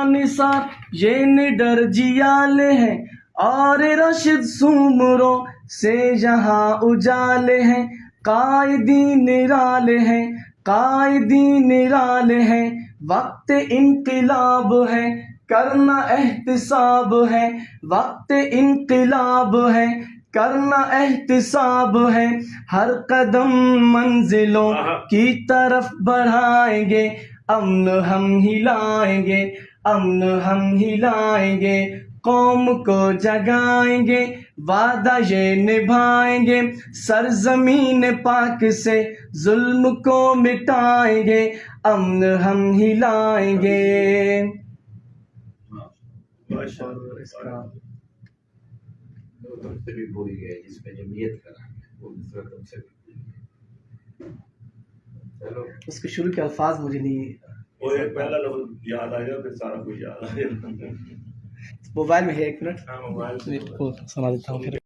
نثار یہ نڈر جیالے ہیں اور رشد سومروں سے یہاں اجالے ہیں قائدین نرالے ہیں قائدین نرالے ہیں وقت انقلاب ہے کرنا احتساب ہے وقت انقلاب ہے کرنا احتساب ہے ہر قدم منزلوں کی طرف بڑھائیں گے امن ہم ہی لائیں گے امن ہم ہی لائیں گے قوم کو جگائیں گے وعدہ یہ نبھائیں گے سرزمین پاک سے ظلم کو مٹائیں گے امن ہم ہی لائیں گے. تم سے بھی بھول گئے جس میں جمعیت کرا وہ دوسرا تم سے بھی چلو اس کے شروع کے الفاظ مجھے نہیں وہ ایک پہلا لفظ یاد آ گیا پھر سارا کچھ یاد آ گیا. موبائل میں ہے. ایک منٹ ہاں موبائل سنا دیتا ہوں پھر.